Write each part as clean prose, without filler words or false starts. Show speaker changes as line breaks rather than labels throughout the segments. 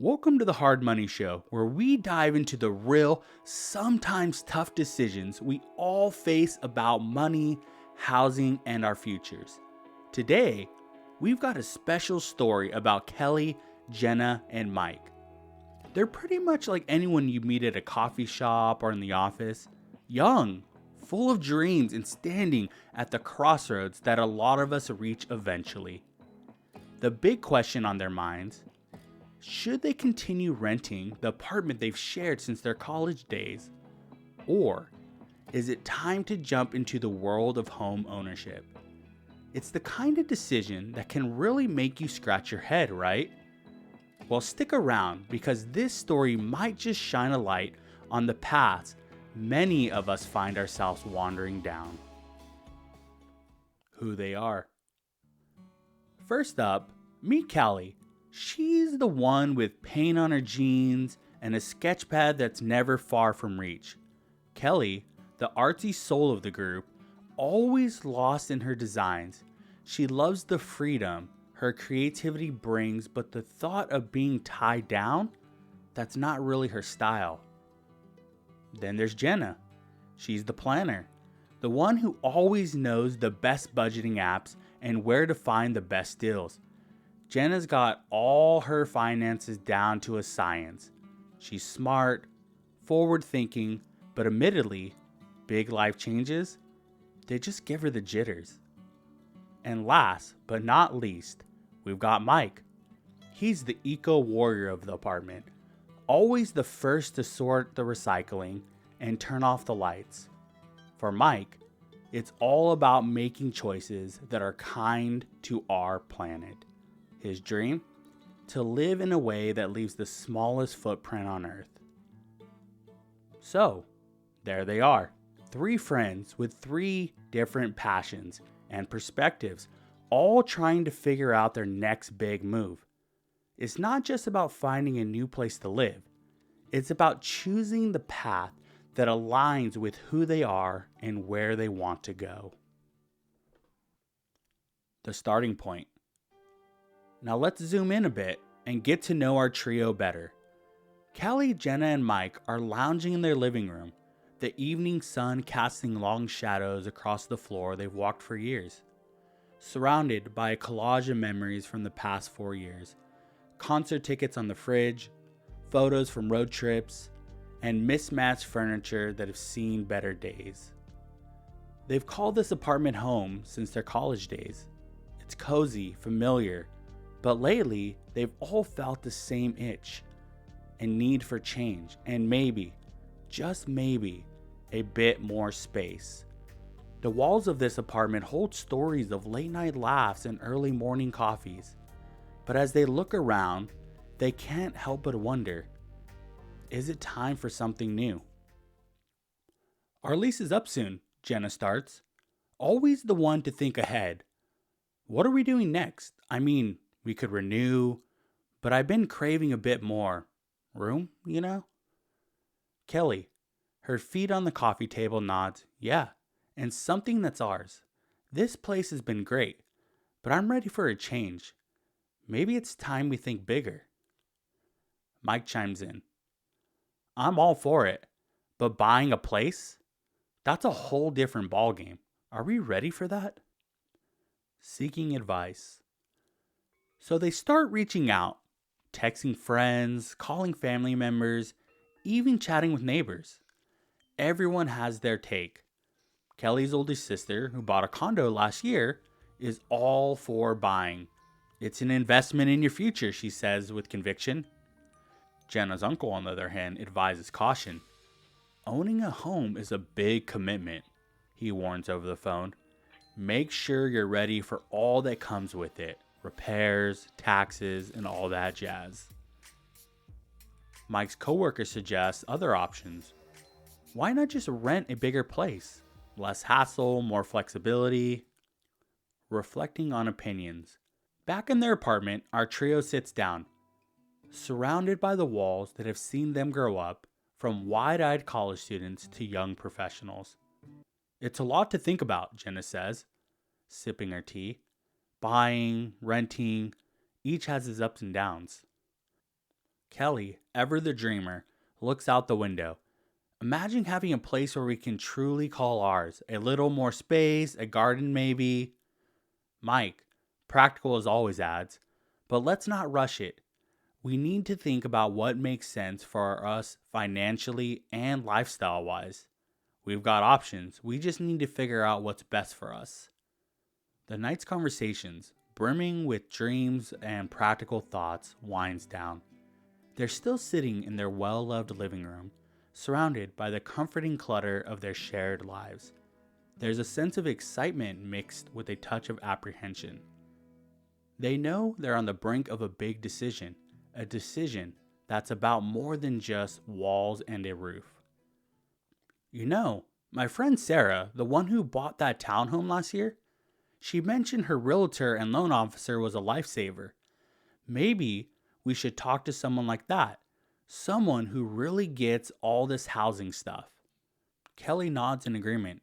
Welcome to the Hard Money Show, where we dive into the real, sometimes tough decisions we all face about money, housing, and our futures. Today, we've got a special story about Kelly, Jenna, and Mike. They're pretty much like anyone you meet at a coffee shop or in the office. Young, full of dreams, and standing at the crossroads that a lot of us reach eventually. The big question on their minds: should they continue renting the apartment they've shared since their college days? Or is it time to jump into the world of home ownership? It's the kind of decision that can really make you scratch your head, right? Well, stick around because this story might just shine a light on the paths many of us find ourselves wandering down. Who they are. First up, meet Kelly. She's the one with paint on her jeans and a sketch pad that's never far from reach. Kelly, the artsy soul of the group, always lost in her designs. She loves the freedom her creativity brings, but the thought of being tied down, that's not really her style. Then there's Jenna. She's the planner, the one who always knows the best budgeting apps and where to find the best deals. Jenna's got all her finances down to a science. She's smart, forward-thinking, but admittedly, big life changes, they just give her the jitters. And last but not least, we've got Mike. He's the eco-warrior of the apartment, always the first to sort the recycling and turn off the lights. For Mike, it's all about making choices that are kind to our planet. His dream? To live in a way that leaves the smallest footprint on Earth. So, there they are. Three friends with three different passions and perspectives, all trying to figure out their next big move. It's not just about finding a new place to live. It's about choosing the path that aligns with who they are and where they want to go. The starting point. Now let's zoom in a bit and get to know our trio better. Kelly, Jenna, and Mike are lounging in their living room, the evening sun casting long shadows across the floor they've walked for years. Surrounded by a collage of memories from the past 4 years, concert tickets on the fridge, photos from road trips, and mismatched furniture that have seen better days. They've called this apartment home since their college days. It's cozy, familiar, but lately, they've all felt the same itch and need for change and maybe, just maybe, a bit more space. The walls of this apartment hold stories of late night laughs and early morning coffees. But as they look around, they can't help but wonder, is it time for something new? Our lease is up soon, Jenna starts. Always the one to think ahead. What are we doing next? I mean, we could renew, but I've been craving a bit more room, you know? Kelly, her feet on the coffee table, nods, yeah, and something that's ours. This place has been great, but I'm ready for a change. Maybe it's time we think bigger. Mike chimes in. I'm all for it, but buying a place? That's a whole different ballgame. Are we ready for that? Seeking advice. So they start reaching out, texting friends, calling family members, even chatting with neighbors. Everyone has their take. Kelly's oldest sister, who bought a condo last year, is all for buying. It's an investment in your future, she says with conviction. Jenna's uncle, on the other hand, advises caution. Owning a home is a big commitment, he warns over the phone. Make sure you're ready for all that comes with it. Repairs, taxes, and all that jazz. Mike's coworker suggests other options. Why not just rent a bigger place? Less hassle, more flexibility. Reflecting on opinions. Back in their apartment, our trio sits down, surrounded by the walls that have seen them grow up, from wide-eyed college students to young professionals. It's a lot to think about, Jenna says, sipping her tea. Buying, renting, each has its ups and downs. Kelly, ever the dreamer, looks out the window. Imagine having a place where we can truly call ours. A little more space, a garden maybe. Mike, practical as always, adds, but let's not rush it. We need to think about what makes sense for us financially and lifestyle wise. We've got options. We just need to figure out what's best for us. The night's conversations, brimming with dreams and practical thoughts, winds down. They're still sitting in their well-loved living room, surrounded by the comforting clutter of their shared lives. There's a sense of excitement mixed with a touch of apprehension. They know they're on the brink of a big decision, a decision that's about more than just walls and a roof. You know, my friend Sarah, the one who bought that townhome last year, she mentioned her realtor and loan officer was a lifesaver. Maybe we should talk to someone like that, someone who really gets all this housing stuff. Kelly nods in agreement.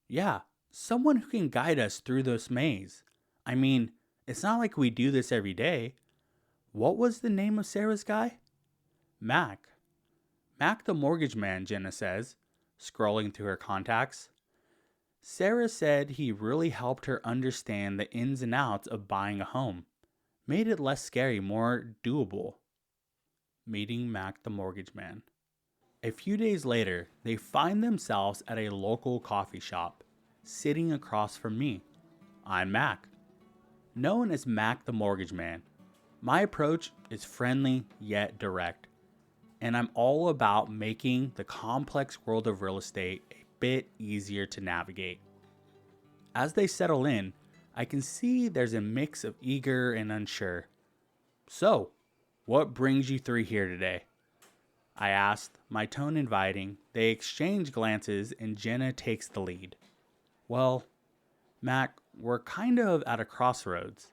Yeah, someone who can guide us through this maze. I mean, it's not like we do this every day. What was the name of Sarah's guy? Mac. Mac the mortgage man, Jenna says, scrolling through her contacts. Sarah said he really helped her understand the ins and outs of buying a home. Made it less scary, more doable. Meeting Mac the mortgage man. A few days later, they find themselves at a local coffee shop, sitting across from me. I'm Mac. Known as Mac the mortgage man, my approach is friendly yet direct, and I'm all about making the complex world of real estate a bit easier to navigate. As they settle in, I can see there's a mix of eager and unsure. So, what brings you three here today? I asked, my tone inviting. They exchange glances and Jenna takes the lead. Well, Mac, we're kind of at a crossroads.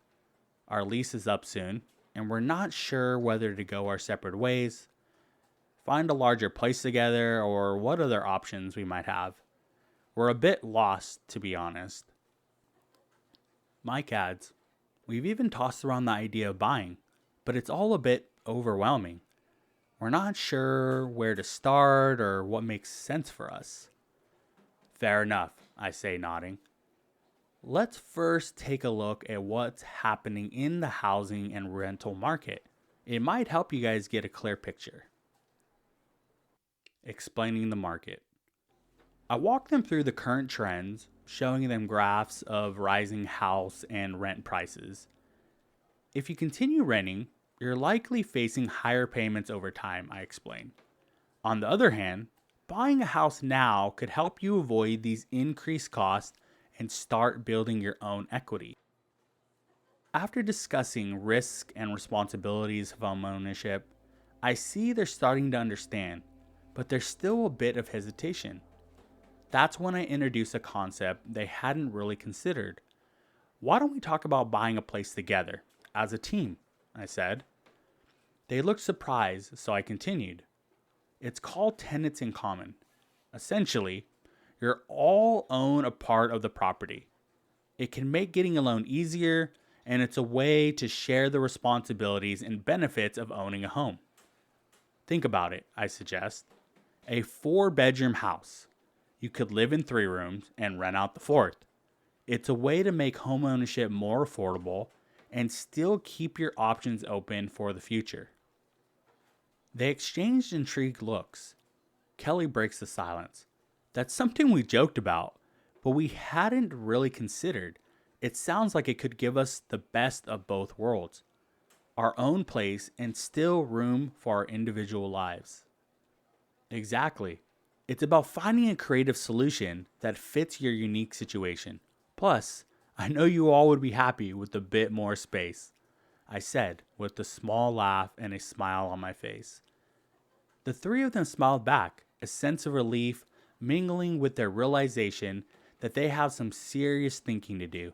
Our lease is up soon, and we're not sure whether to go our separate ways, find a larger place together, or what other options we might have. We're a bit lost, to be honest. Mike adds, we've even tossed around the idea of buying, but it's all a bit overwhelming. We're not sure where to start or what makes sense for us. Fair enough, I say, nodding. Let's first take a look at what's happening in the housing and rental market. It might help you guys get a clear picture. Explaining the market. I walk them through the current trends, showing them graphs of rising house and rent prices. If you continue renting, you're likely facing higher payments over time, I explain. On the other hand, buying a house now could help you avoid these increased costs and start building your own equity. After discussing risk and responsibilities of homeownership, I see they're starting to understand, but there's still a bit of hesitation. That's when I introduce a concept they hadn't really considered. Why don't we talk about buying a place together, as a team, I said. They looked surprised, so I continued. It's called tenants in common. Essentially, you're all own a part of the property. It can make getting a loan easier, and it's a way to share the responsibilities and benefits of owning a home. Think about it, I suggest. A 4-bedroom house. You could live in 3 rooms and rent out the 4th. It's a way to make homeownership more affordable and still keep your options open for the future. They exchanged intrigued looks. Kelly breaks the silence. That's something we joked about, but we hadn't really considered. It sounds like it could give us the best of both worlds. Our own place and still room for our individual lives. Exactly. It's about finding a creative solution that fits your unique situation. Plus, I know you all would be happy with a bit more space, I said with a small laugh and a smile on my face. The three of them smiled back, a sense of relief mingling with their realization that they have some serious thinking to do.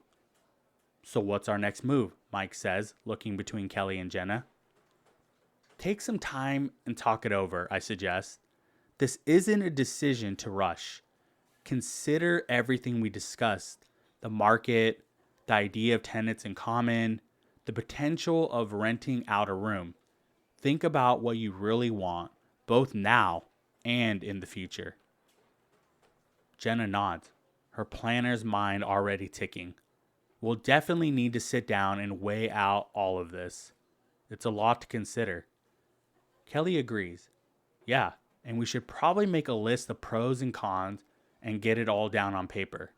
So what's our next move? Mike says, looking between Kelly and Jenna. Take some time and talk it over, I suggest. This isn't a decision to rush. Consider everything we discussed. The market, the idea of tenants in common, the potential of renting out a room. Think about what you really want, both now and in the future. Jenna nods, her planner's mind already ticking. We'll definitely need to sit down and weigh out all of this. It's a lot to consider. Kelly agrees. Yeah, and we should probably make a list of pros and cons and get it all down on paper.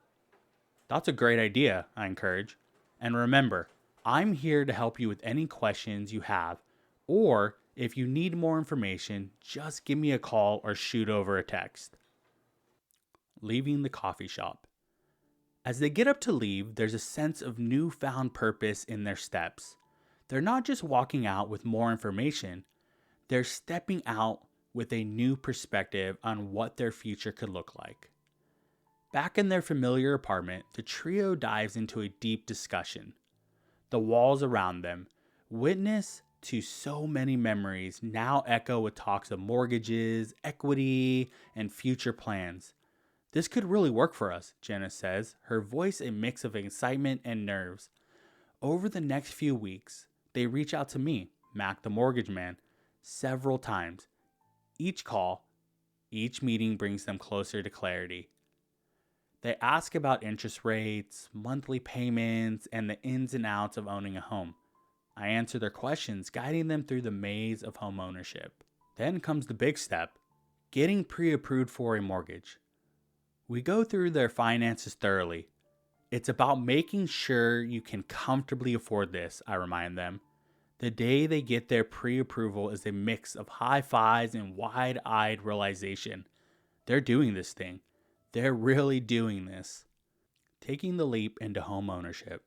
That's a great idea, I encourage. And remember, I'm here to help you with any questions you have, or if you need more information, just give me a call or shoot over a text. Leaving the coffee shop. As they get up to leave, there's a sense of newfound purpose in their steps. They're not just walking out with more information, they're stepping out with a new perspective on what their future could look like. Back in their familiar apartment, the trio dives into a deep discussion. The walls around them, witness to so many memories, now echo with talks of mortgages, equity, and future plans. This could really work for us, Jenna says, her voice a mix of excitement and nerves. Over the next few weeks, they reach out to me, Mac the mortgage man, several times. Each call, each meeting brings them closer to clarity. They ask about interest rates, monthly payments, and the ins and outs of owning a home. I answer their questions, guiding them through the maze of homeownership. Then comes the big step, getting pre-approved for a mortgage. We go through their finances thoroughly. It's about making sure you can comfortably afford this, I remind them. The day they get their pre-approval is a mix of high fives and wide-eyed realization. They're doing this thing. They're really doing this. Taking the leap into home ownership.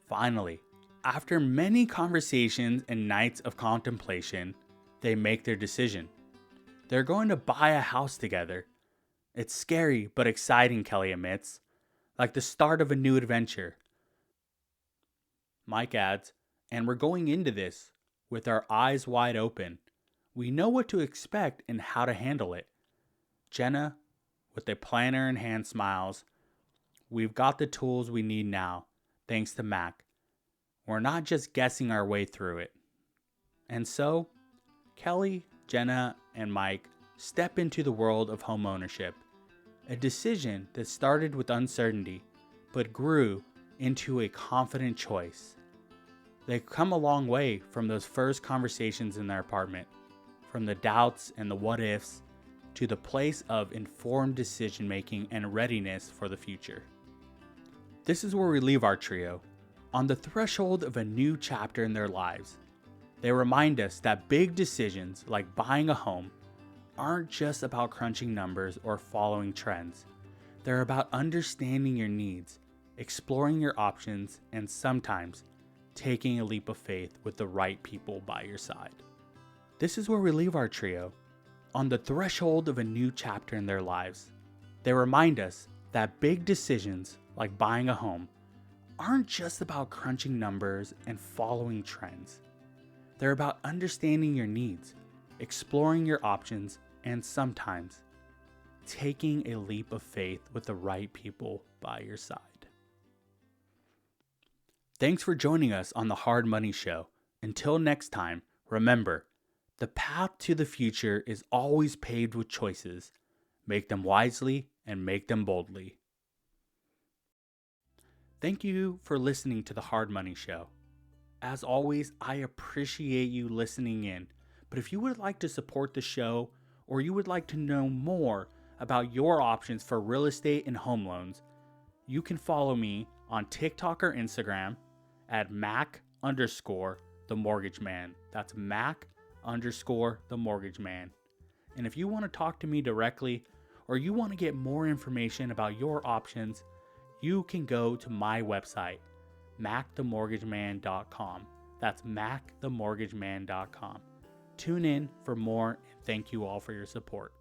Finally, after many conversations and nights of contemplation, they make their decision. They're going to buy a house together. It's scary but exciting, Kelly admits, like the start of a new adventure. Mike adds, and we're going into this with our eyes wide open. We know what to expect and how to handle it. Jenna, with a planner in hand, smiles. We've got the tools we need now, thanks to Mac. We're not just guessing our way through it. And so, Kelly, Jenna, and Mike step into the world of homeownership, a decision that started with uncertainty, but grew into a confident choice. They've come a long way from those first conversations in their apartment, from the doubts and the what-ifs, to the place of informed decision-making and readiness for the future. This is where we leave our trio, on the threshold of a new chapter in their lives. They remind us that big decisions like buying a home aren't just about crunching numbers or following trends. They're about understanding your needs, exploring your options, and sometimes taking a leap of faith with the right people by your side. This is where we leave our trio, on the threshold of a new chapter in their lives. They remind us that big decisions like buying a home aren't just about crunching numbers and following trends. They're about understanding your needs, exploring your options, and sometimes taking a leap of faith with the right people by your side. Thanks for joining us on the Hard Money Show. Until next time, remember, the path to the future is always paved with choices. Make them wisely and make them boldly. Thank you for listening to the Hard Money Show. As always, I appreciate you listening in. But if you would like to support the show, or you would like to know more about your options for real estate and home loans, you can follow me on TikTok or Instagram at Mac_the_mortgage_man. That's Mac_the_mortgage_man. And if you want to talk to me directly, or you want to get more information about your options, you can go to my website, macthemortgageman.com. That's macthemortgageman.com. Tune in for more, and thank you all for your support.